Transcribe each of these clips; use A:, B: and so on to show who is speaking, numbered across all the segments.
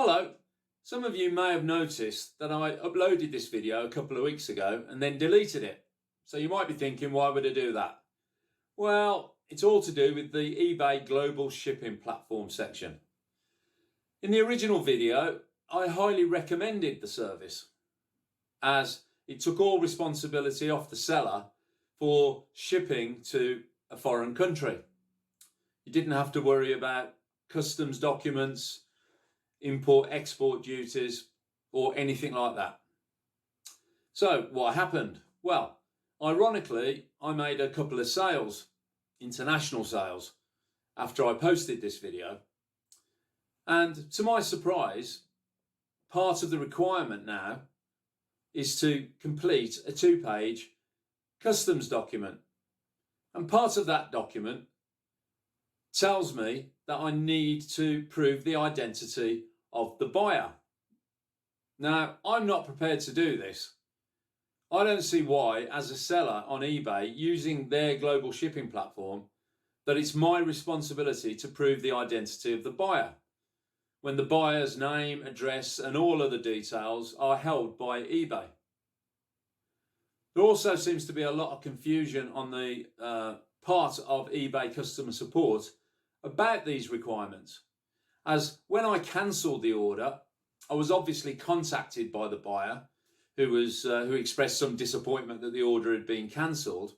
A: Hello. Some of you may have noticed that I uploaded this video a couple of weeks ago and then deleted it. So you might be thinking, why would I do that? Well, it's all to do with the eBay global shipping platform section. In the original video, I highly recommended the service as it took all responsibility off the seller for shipping to a foreign country. You didn't have to worry about customs documents, import-export duties, or anything like that. So what happened? Well, ironically, I made a couple of sales, international sales, after I posted this video. And to my surprise, part of the requirement now is to complete a 2-page customs document. And part of that document tells me that I need to prove the identity of the buyer. Now, I'm not prepared to do this. I don't see why, as a seller on eBay using their global shipping platform, that it's my responsibility to prove the identity of the buyer, when the buyer's name, address, and all other details are held by eBay. There also seems to be a lot of confusion on the part of eBay customer support about these requirements, as when I cancelled the order, I was obviously contacted by the buyer who expressed some disappointment that the order had been cancelled,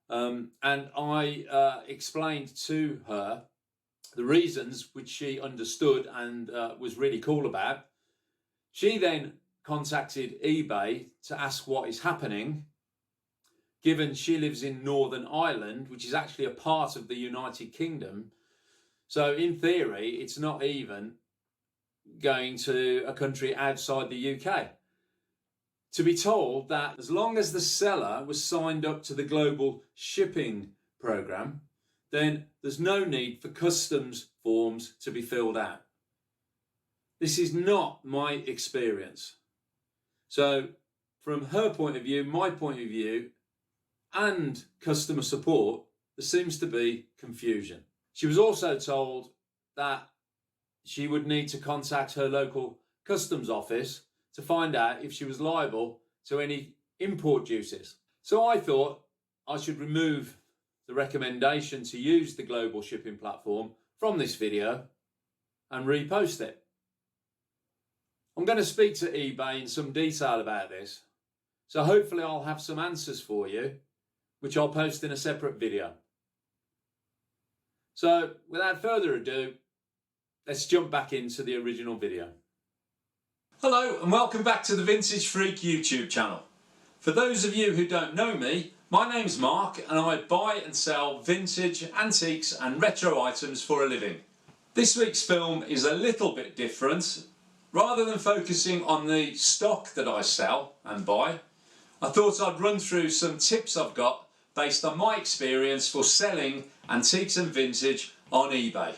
A: and I explained to her the reasons, which she understood and was really cool about. She then contacted eBay to ask what is happening, given she lives in Northern Ireland, which is actually a part of the United Kingdom. So in theory, it's not even going to a country outside the UK. To be told that as long as the seller was signed up to the global shipping program, then there's no need for customs forms to be filled out. This is not my experience. So from her point of view, my point of view, and customer support, there seems to be confusion. She was also told that she would need to contact her local customs office to find out if she was liable to any import duties. So I thought I should remove the recommendation to use the global shipping platform from this video and repost it. I'm going to speak to eBay in some detail about this, so hopefully I'll have some answers for you, which I'll post in a separate video. So without further ado, let's jump back into the original video. Hello and welcome back to the Vintage Freak YouTube channel. For those of you who don't know me, my name's Mark and I buy and sell vintage, antiques and retro items for a living. This week's film is a little bit different. Rather than focusing on the stock that I sell and buy, I thought I'd run through some tips I've got based on my experience for selling antiques and vintage on eBay.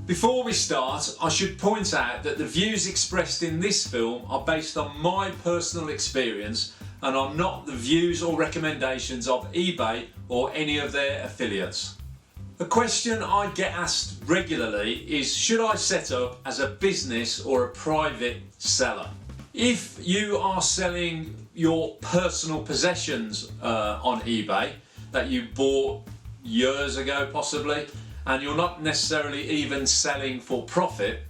A: Before we start, I should point out that the views expressed in this film are based on my personal experience and are not the views or recommendations of eBay or any of their affiliates. A question I get asked regularly is, should I set up as a business or a private seller? If you are selling your personal possessions on eBay that you bought years ago possibly, and you're not necessarily even selling for profit,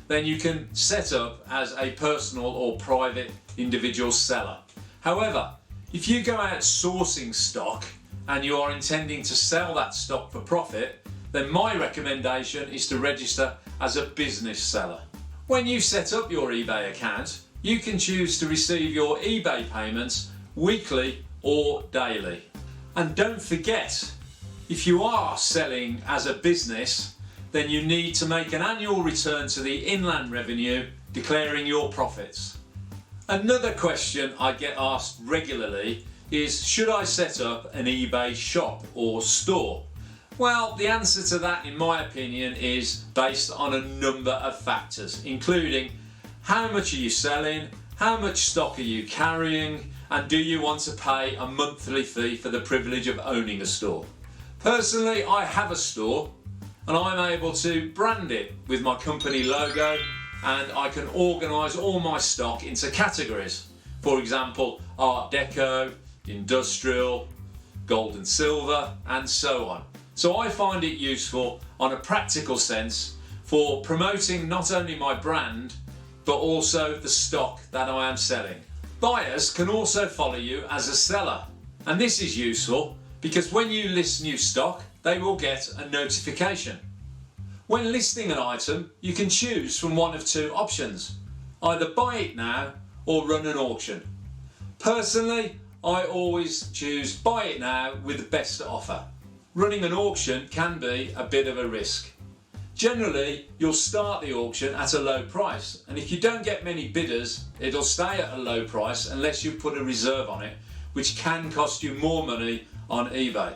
A: then you can set up as a personal or private individual seller. However, if you go out sourcing stock and you are intending to sell that stock for profit, then my recommendation is to register as a business seller. When you set up your eBay account, you can choose to receive your eBay payments weekly or daily. And don't forget, if you are selling as a business, then you need to make an annual return to the Inland Revenue declaring your profits. Another question I get asked regularly is, should I set up an eBay shop or store? Well, the answer to that, in my opinion, is based on a number of factors, including how much are you selling, how much stock are you carrying, and do you want to pay a monthly fee for the privilege of owning a store? Personally, I have a store and I'm able to brand it with my company logo, and I can organise all my stock into categories. For example, Art Deco, Industrial, Gold and Silver, and so on. So I find it useful on a practical sense for promoting not only my brand, but also the stock that I am selling. Buyers can also follow you as a seller, and this is useful because when you list new stock, they will get a notification. When listing an item, you can choose from one of two options: either buy it now or run an auction. Personally, I always choose buy it now with the best offer. Running an auction can be a bit of a risk. Generally, you'll start the auction at a low price, and if you don't get many bidders, it'll stay at a low price unless you put a reserve on it, which can cost you more money on eBay.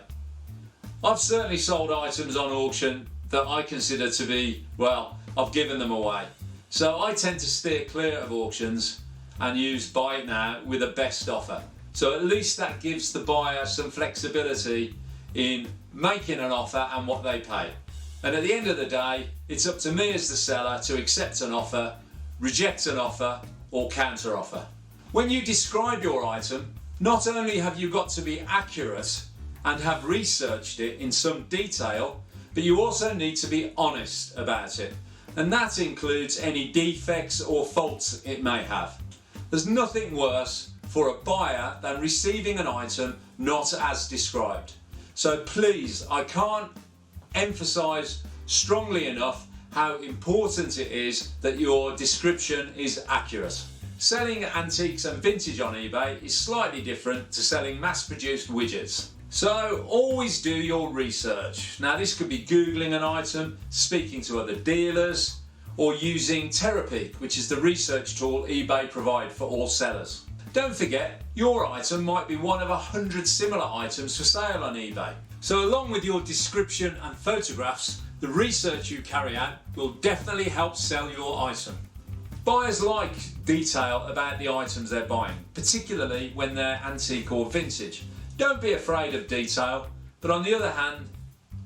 A: I've certainly sold items on auction that I consider to be, well, I've given them away. So I tend to steer clear of auctions and use buy it now with the best offer. So at least that gives the buyer some flexibility in making an offer and what they pay. And at the end of the day, it's up to me as the seller to accept an offer, reject an offer, or counter offer. When you describe your item, not only have you got to be accurate and have researched it in some detail, but you also need to be honest about it. And that includes any defects or faults it may have. There's nothing worse for a buyer than receiving an item not as described. So please, I can't emphasize strongly enough how important it is that your description is accurate. Selling antiques and vintage on eBay is slightly different to selling mass-produced widgets. So always do your research. Now this could be Googling an item, speaking to other dealers, or using Terapeak, which is the research tool eBay provide for all sellers. Don't forget, your item might be one of 100 similar items for sale on eBay. So along with your description and photographs, the research you carry out will definitely help sell your item. Buyers like detail about the items they're buying, particularly when they're antique or vintage. Don't be afraid of detail, but on the other hand,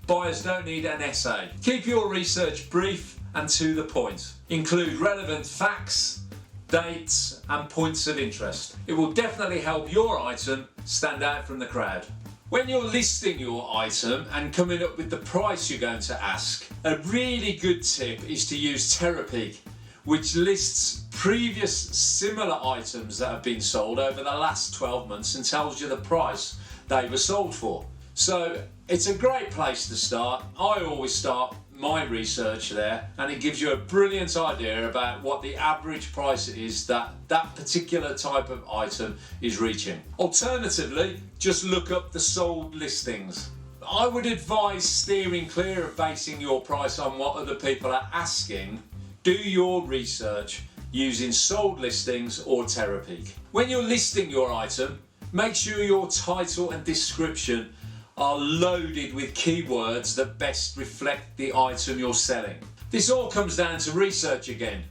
A: buyers don't need an essay. Keep your research brief and to the point. Include relevant facts, dates and points of interest. It will definitely help your item stand out from the crowd. When you're listing your item and coming up with the price you're going to ask, a really good tip is to use Terapeak, which lists previous similar items that have been sold over the last 12 months and tells you the price they were sold for. So it's a great place to start. I always start my research there, and it gives you a brilliant idea about what the average price is that that particular type of item is reaching. Alternatively, just look up the sold listings. I would advise steering clear of basing your price on what other people are asking. Do your research using sold listings or Terapeak. When you're listing your item, make sure your title and description are loaded with keywords that best reflect the item you're selling. This all comes down to research again.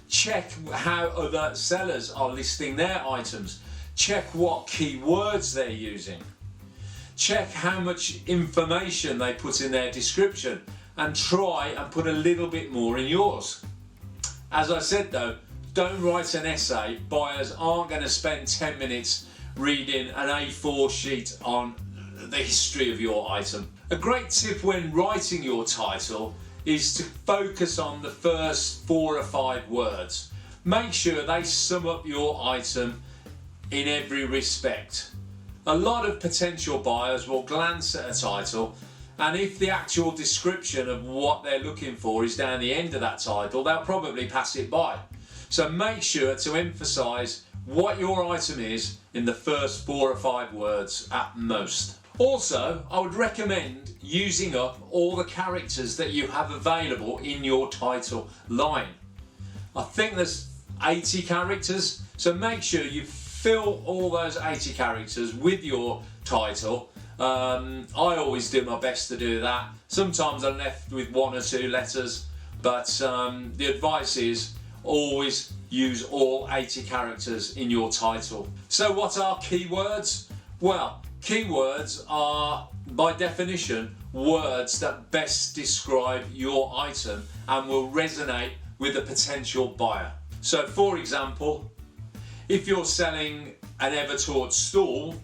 A: Check how other sellers are listing their items. Check what keywords they're using. Check how much information they put in their description and try and put a little bit more in yours. As I said though, don't write an essay. Buyers aren't going to spend 10 minutes reading an A4 sheet on the history of your item. A great tip when writing your title is to focus on the first 4 or 5 words. Make sure they sum up your item in every respect. A lot of potential buyers will glance at a title, and if the actual description of what they're looking for is down the end of that title, they'll probably pass it by. So make sure to emphasise what your item is in the first 4 or 5 words at most. Also, I would recommend using up all the characters that you have available in your title line. I think there's 80 characters, so make sure you fill all those 80 characters with your title. I always do my best to do that. Sometimes I'm left with 1 or 2 letters, but the advice is always use all 80 characters in your title. So what are keywords? Well, keywords are, by definition, words that best describe your item and will resonate with a potential buyer. So for example, if you're selling an Evertort stool,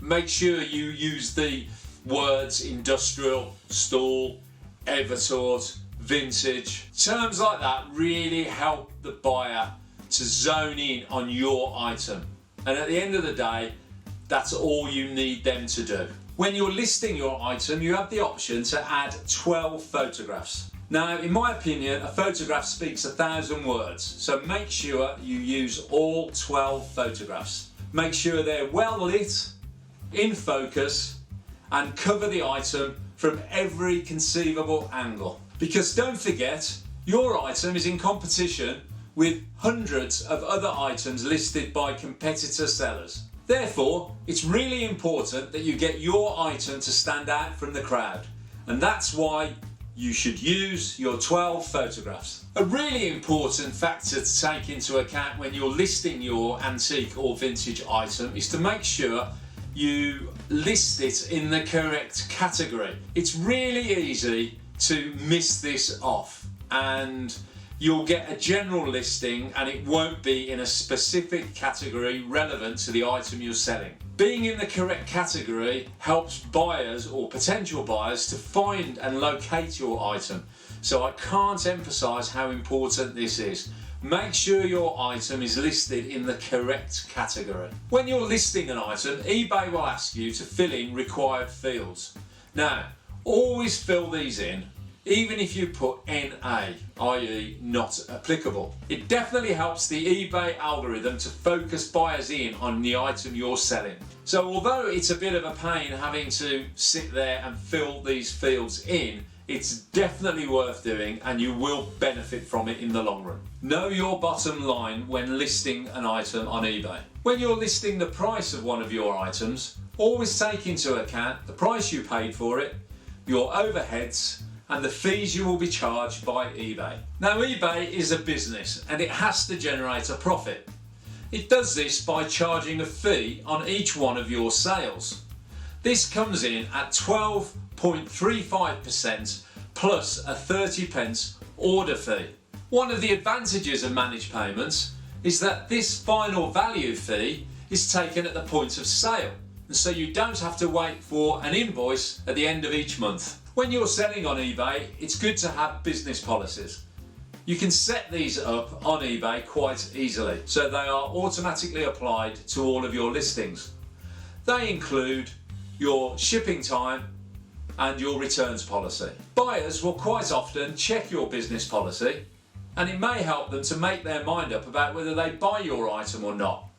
A: make sure you use the words industrial, stool, Evertort, vintage. Terms like that really help the buyer to zone in on your item. And at the end of the day, that's all you need them to do. When you're listing your item, you have the option to add 12 photographs. Now, in my opinion, a photograph speaks 1,000 words, so make sure you use all 12 photographs. Make sure they're well lit, in focus, and cover the item from every conceivable angle. Because don't forget, your item is in competition with hundreds of other items listed by competitor sellers. Therefore, it's really important that you get your item to stand out from the crowd, and that's why you should use your 12 photographs. A really important factor to take into account when you're listing your antique or vintage item is to make sure you list it in the correct category. It's really easy to miss this off, and you'll get a general listing and it won't be in a specific category relevant to the item you're selling. Being in the correct category helps buyers or potential buyers to find and locate your item. So I can't emphasize how important this is. Make sure your item is listed in the correct category. When you're listing an item, eBay will ask you to fill in required fields. Now, always fill these in, even if you put NA, i.e. not applicable. It definitely helps the eBay algorithm to focus buyers in on the item you're selling. So although it's a bit of a pain having to sit there and fill these fields in, it's definitely worth doing and you will benefit from it in the long run. Know your bottom line when listing an item on eBay. When you're listing the price of one of your items, always take into account the price you paid for it, your overheads, and the fees you will be charged by eBay. Now, eBay is a business and it has to generate a profit. It does this by charging a fee on each one of your sales. This comes in at 12.35% plus a 30p order fee. One of the advantages of managed payments is that this final value fee is taken at the point of sale, and so you don't have to wait for an invoice at the end of each month. When you're selling on eBay, it's good to have business policies. You can set these up on eBay quite easily, so they are automatically applied to all of your listings. They include your shipping time and your returns policy. Buyers will quite often check your business policy, and it may help them to make their mind up about whether they buy your item or not,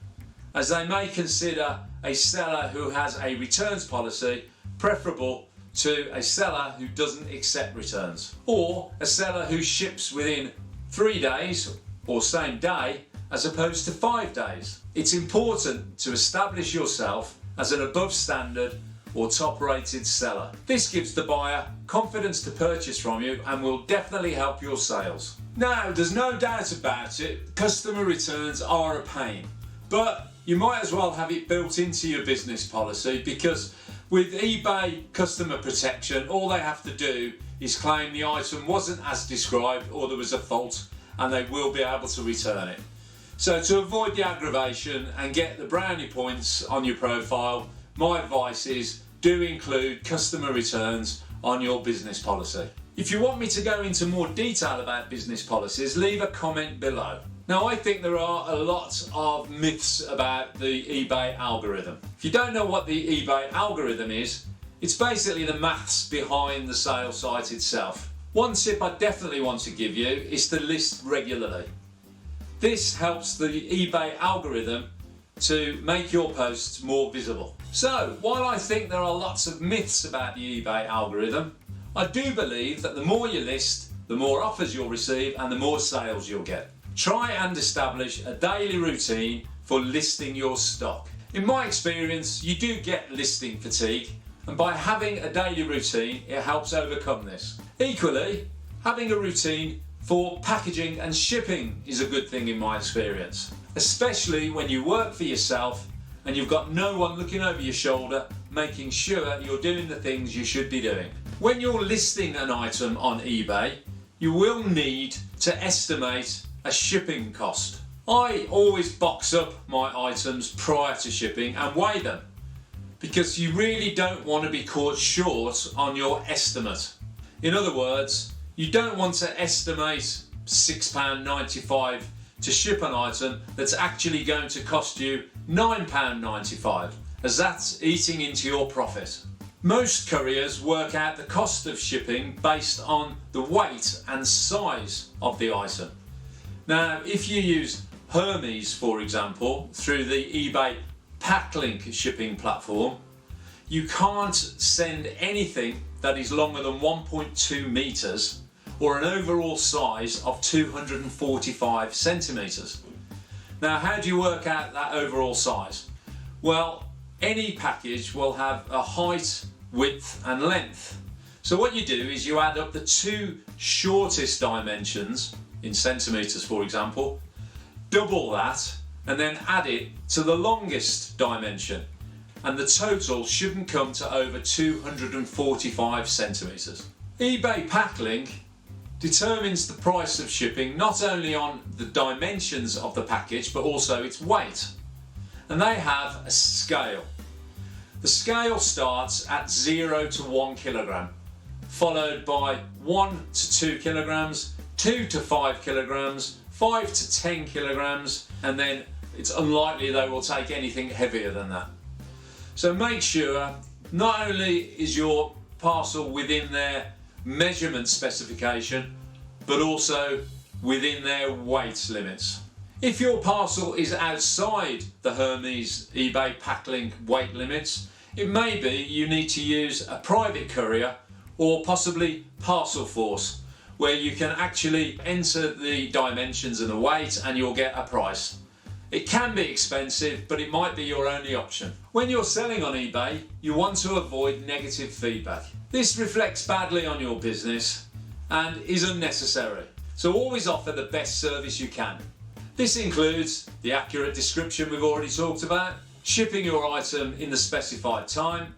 A: as they may consider a seller who has a returns policy preferable to a seller who doesn't accept returns, or a seller who ships within 3 days or same day as opposed to 5 days. It's important to establish yourself as an above standard or top rated seller. This gives the buyer confidence to purchase from you and will definitely help your sales. Now, there's no doubt about it, customer returns are a pain, but you might as well have it built into your business policy, because with eBay customer protection, all they have to do is claim the item wasn't as described or there was a fault, and they will be able to return it. So to avoid the aggravation and get the brownie points on your profile, my advice is do include customer returns on your business policy. If you want me to go into more detail about business policies, leave a comment below. Now, I think there are a lot of myths about the eBay algorithm. If you don't know what the eBay algorithm is, it's basically the maths behind the sales site itself. One tip I definitely want to give you is to list regularly. This helps the eBay algorithm to make your posts more visible. So, while I think there are lots of myths about the eBay algorithm, I do believe that the more you list, the more offers you'll receive and the more sales you'll get. Try and establish a daily routine for listing your stock. In my experience, you do get listing fatigue, and by having a daily routine, it helps overcome this. Equally, having a routine for packaging and shipping is a good thing in my experience, especially when you work for yourself and you've got no one looking over your shoulder making sure you're doing the things you should be doing. When you're listing an item on eBay, you will need to estimate a shipping cost. I always box up my items prior to shipping and weigh them, because you really don't want to be caught short on your estimate. In other words, you don't want to estimate £6.95 to ship an item that's actually going to cost you £9.95, as that's eating into your profit. Most couriers work out the cost of shipping based on the weight and size of the item. Now, if you use Hermes, for example, through the eBay Packlink shipping platform, you can't send anything that is longer than 1.2 meters or an overall size of 245 centimeters. Now, how do you work out that overall size? Well, any package will have a height, width and length. So what you do is you add up the two shortest dimensions, in centimeters for example, double that and then add it to the longest dimension, and the total shouldn't come to over 245 centimeters. eBay Packlink determines the price of shipping not only on the dimensions of the package but also its weight, and they have a scale. The scale starts at 0 to 1 kilogram, followed by 1 to 2 kilograms, 2 to 5 kilograms, 5 to 10 kilograms, and then it's unlikely they will take anything heavier than that. So make sure not only is your parcel within their measurement specification, but also within their weight limits. If your parcel is outside the Hermes eBay Packlink weight limits, it may be you need to use a private courier or possibly Parcel Force, where you can actually enter the dimensions and the weight and you'll get a price. It can be expensive, but it might be your only option. When you're selling on eBay, you want to avoid negative feedback. This reflects badly on your business and is unnecessary. So always offer the best service you can. This includes the accurate description we've already talked about, shipping your item in the specified time,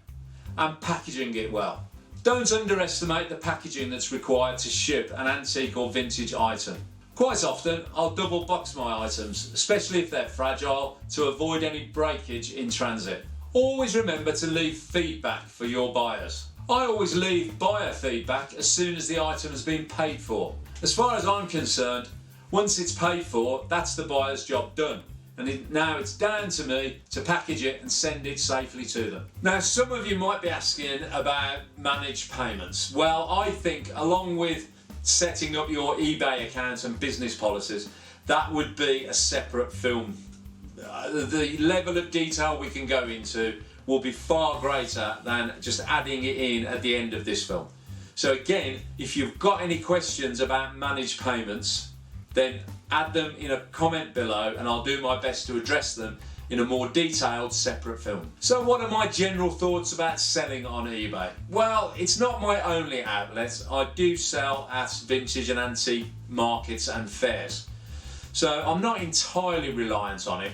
A: and packaging it well. Don't underestimate the packaging that's required to ship an antique or vintage item. Quite often, I'll double box my items, especially if they're fragile, to avoid any breakage in transit. Always remember to leave feedback for your buyers. I always leave buyer feedback as soon as the item has been paid for. As far as I'm concerned, once it's paid for, that's the buyer's job done. And now it's down to me to package it and send it safely to them. Now, some of you might be asking about managed payments. Well, I think along with setting up your eBay account and business policies, that would be a separate film. The level of detail we can go into will be far greater than just adding it in at the end of this film. So again, if you've got any questions about managed payments, then add them in a comment below and I'll do my best to address them in a more detailed separate film. So what are my general thoughts about selling on eBay? Well, it's not my only outlet. I do sell at vintage and antique markets and fairs. So I'm not entirely reliant on it.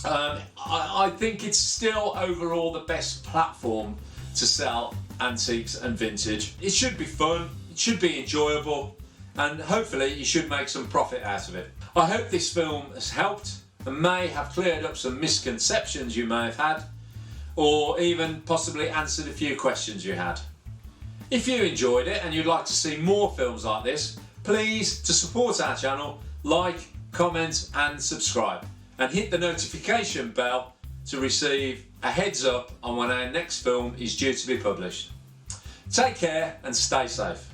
A: I think it's still overall the best platform to sell antiques and vintage. It should be fun, it should be enjoyable, and hopefully you should make some profit out of it. I hope this film has helped and may have cleared up some misconceptions you may have had, or even possibly answered a few questions you had. If you enjoyed it and you'd like to see more films like this, please, to support our channel, like, comment and subscribe, and hit the notification bell to receive a heads up on when our next film is due to be published. Take care and stay safe.